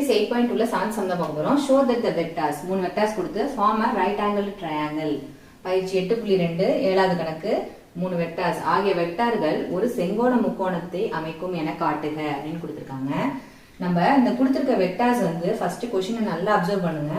exercise 8.2ல 7th sum தான் பார்க்க போறோம். Show that the vectors, 3 vectors கொடுத்து form a right angled triangle. பயிற்சி 8.2 7வது கணக்கு 3 vectors ஆகிய வெக்டார்கள் ஒரு செங்கோண முக்கோணத்தை அமைக்கும் என காட்டுக அப்படின்னு கொடுத்திருக்காங்க. நம்ம இந்த கொடுத்திருக்க வெக்டார்ஸ் வந்து ஃபர்ஸ்ட் क्वेश्चन நல்லா அப்சர்வ் பண்ணுங்க.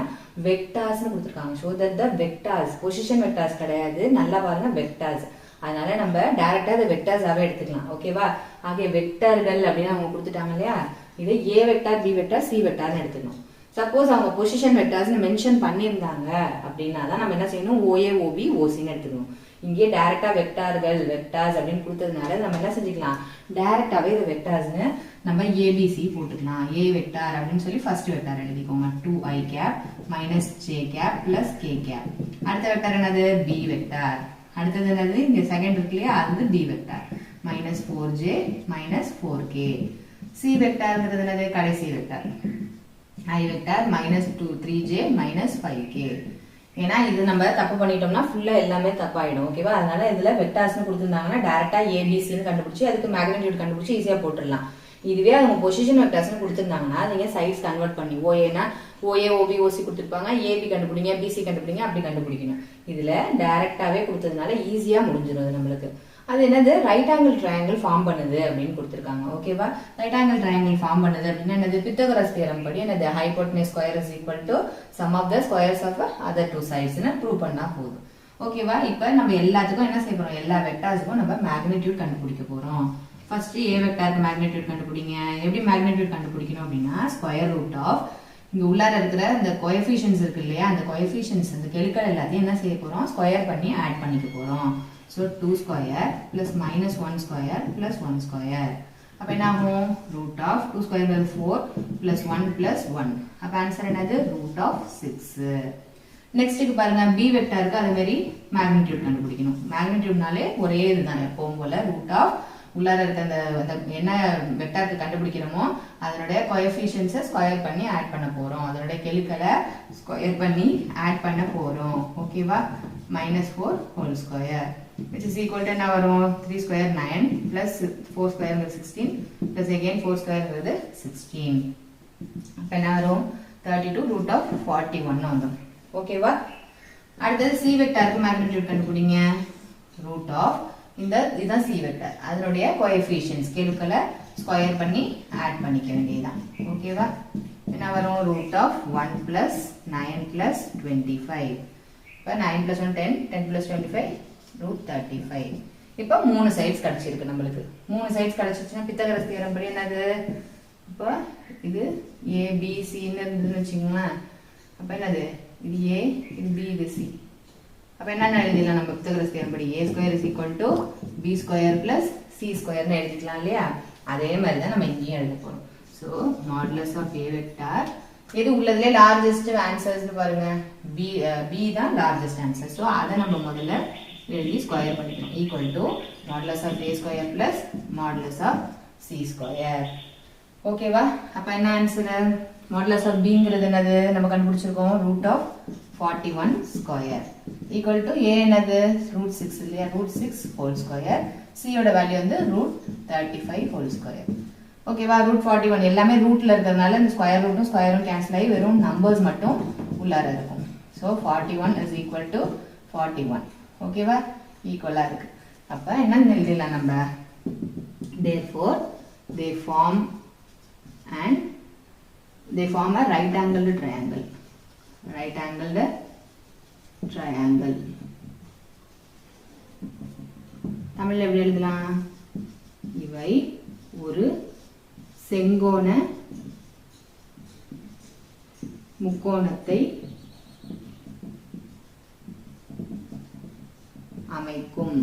வெக்டார்ஸ்னு கொடுத்திருக்காங்க. show that the vectors position vectors கிடையாது, நல்லா பாருங்க வெக்டார்ஸ். அதனால நம்ம டைரக்டா இந்த வெக்டார்ஸாவே எடுத்துக்கலாம். ஓகேவா? ஆகிய வெக்டார்கள் அப்படின்னு அவங்க கொடுத்துட்டாங்க இல்லையா, இது ஏ வெக்டார், பி வெக்டார், சி வெக்டார்னு எடுத்துக்கணும். சப்போஸ் அவங்க பொசிஷன் வெக்டார்ஸ் மென்ஷன் பண்ணியிருந்தாங்க அப்படின்னா தான் நம்ம என்ன செய்யணும், ஓஏ ஓபி ஓசின்னு எடுத்துக்கணும். இங்கே டைரக்டா வெக்டார்கள் வெக்டார்ஸ் அப்படின்னு கொடுத்ததுனால நம்ம என்ன செஞ்சுக்கலாம், டைரக்டாவே இது வெக்டார்ஸ்னு நம்ம ஏபிசி போட்டுக்கலாம். ஏ வெக்டார் அப்படின்னு சொல்லி ஃபர்ஸ்ட் வெக்டார் எழுதிக்கோங்க. 2i cap minus J cap plus K cap. அடுத்த வெக்டார் என்னது, பி வெக்டார். அடுத்தது என்னது, இங்க செகண்ட் இருக்கு இல்லையா, அது D vector minus 4j minus 4k. C வெக்டார்ங்கிறது என்னது, கடைசி vector i vector minus 3j minus 5k. ஏன்னா இது நம்ம தப்பு பண்ணிட்டோம்னா ஃபுல்லா எல்லாமே தப்பாயிடும். ஓகேவா? அதனால இதுல வெக்டார்ஸ்னு கொடுத்துருந்தாங்கன்னா டைரக்டா ஏபிசின்னு கண்டுபிடிச்சு அதுக்கு மேக்னிடியூட் கண்டுபிடிச்சு ஈஸியா போட்டுடலாம். இதுவே அவங்க பொசிஷன் வெக்டார்ஸ்னு கொடுத்துருந்தாங்கன்னா நீங்க சைட்ஸ் கன்வெர்ட் பண்ணி ஓஏனா ஓஏ ஓபி ஓசி கொடுத்துருப்பாங்க, ஏபி கண்டுபிடிங்க, பிசி கண்டுபிடிங்க, அப்படி கண்டுபிடிக்கணும். இதுல டைரக்டாவே கொடுத்ததுனால ஈஸியா முடிஞ்சிடும் நம்மளுக்கு. அது என்னது, ரைட் ஆங்கிள் ட்ரையாங்கிள் ஃபார்ம் பண்ணுது அப்படின்னு கொடுத்துருக்காங்க. ஓகேவா? ரைட் ஆங்கிள் ட்ரையாங்கிள் ஃபார்ம் பண்ணுது அப்படின்னா என்னது, பித்தகோரஸ் தியரம் படி என்னது, hypotenuse square is equal to sum of the squares of other two சைட்ஸ்னு ப்ரூவ் பண்ணா போதும். ஓகேவா? இப்போ நம்ம எல்லாத்துக்கும் என்ன செய்ய போறோம், எல்லா வெக்டார்ஸுக்கும் நம்ம மேக்னிடியூட் கண்டுபிடிக்க போறோம். ஃபர்ஸ்ட் ஏ வெக்டாருக்கு மேக்னிடியூட் கண்டுபிடிங்க. எப்படி மேக்னிடியூட் கண்டுபிடிக்கணும் அப்படின்னா, ஸ்கொயர் ரூட் ஆஃப் இங்க உள்ளார இருக்கிற இந்த கோஎஃபிஷியன்ட்ஸ் இருக்கு இல்லையா, அந்த கோஎஃபிஷியன்ட்ஸ் அந்த கெழுக்கள் எல்லாத்தையும் என்ன செய்ய போறோம், ஸ்கொயர் பண்ணி ஆட் பண்ணிக்க போறோம். So 2 square plus minus 1 square plus 1 square. அப்ப என்ன ஆகும், root of 2 square is 4 plus 1 plus 1. அப்ப ஆன்சர் என்னது, root of 6. நெக்ஸ்ட்டுக்கு பாருங்க, b வெக்டாருக்கு அதே மாதிரி மேக்னிடியூட் கண்டுபிடிக்கணும். மேக்னிடியூட்னாலே ஒரே இதுதான் எப்பவும் போல, root of உள்ளார இருக்க அந்த என்ன வெக்டாருக்கு கண்டுபிடிக்கிறோமோ அதனுடைய கோஎஃபிஷியன்ட்ஸை ஸ்கொயர் பண்ணி ஆட் பண்ண போறோம். அதனுடைய கெழுக்களை ஸ்கொயர் பண்ணி ஆட் பண்ண போறோம். ஓகேவா? -4 whole square which is equal to என்ன வரும், 3 square 9 plus 4 square 16 plus again 4 square 16. அப்ப என்ன வரும், 32 root of 41 வந்துரும். ஓகேவா? அடுத்தது சி வெக்டாருக்கு மேக்னிடியூட் கண்டுபிடிங்க. ரூட் ஆஃப் இதுதான் சி வெக்டார், அதனுடைய கோஎஃபிஷியன்ட்ஸ் கெழுக்களை ஸ்கொயர் பண்ணி ஆட் பண்ணிக்க வேண்டியதுதான். ஓகேவா? என்ன வரும், ரூட் ஆஃப் 1 plus 9 plus 25. இப்போ 9 plus 1 10, 10 plus 25 root 35. இப்போ 3 சைட்ஸ் கிடைச்சிருக்கு நம்மளுக்கு. 3 சைட்ஸ் கிடைச்சிருச்சுன்னா பித்தகோரஸ் தியரம் படி என்னது, இப்போ இது ஏ பி சின்னு இருந்ததுன்னு வச்சுக்கோங்களேன். அப்போ என்னது, இது ஏ, இது பி, இது சி. அப்போ என்ன எழுதிடலாம் நம்ம பித்தகோரஸ் தியரம் படி, a square is equal to b square plus c ஸ்கொயர்னு எழுதிக்கலாம் இல்லையா? அதே மாதிரி தான் நம்ம இங்கேயும் எழுத போறோம். So modulus of A vector எது உள்ளதுல லார்ஜஸ்ட் ஆன்சர்ஸ் பாருங்க, பி தான் லார்ஜஸ்ட் ஆன்சர். ஸோ அதை நம்ம முதல்ல எழுதி ஸ்கொயர் பண்ணிக்கணும். Equal to modulus of A square plus modulus of C square. ஓகேவா? அப்ப என்ன ஆன்சர், மாடுலஸ் ஆஃப் பிங்கிறது என்னது நம்ம கண்டுபிடிச்சிருக்கோம், root of 41 square equal to a என்னது, ரூட் 6 இல்லையா, ரூட் 6 ஹோல் ஸ்கொயர். சியோட வேல்யூ வந்து ரூட் 35 ஹோல் ஸ்கொயர். ஓகேவா? ரூட் 41 எல்லாமே ரூட்ல இருக்கிறதுனால இந்த ஸ்கொயர் ரூட்டும் ஸ்கொயரும் கேன்சல் ஆகி வெறும் நம்பர்ஸ் மட்டும் உள்ளார இருக்கும். So 41 is equal to 41. ஓகேவா? ஈக்குவலா இருக்கு. அப்ப என்ன எழுதலாம் நம்ம, therefore they form a right angled triangle. Right angled triangle தமிழ்ல எப்படி எழுதலாம், இவை ஒரு செங்கோண முக்கோணத்தை அமைக்கும்.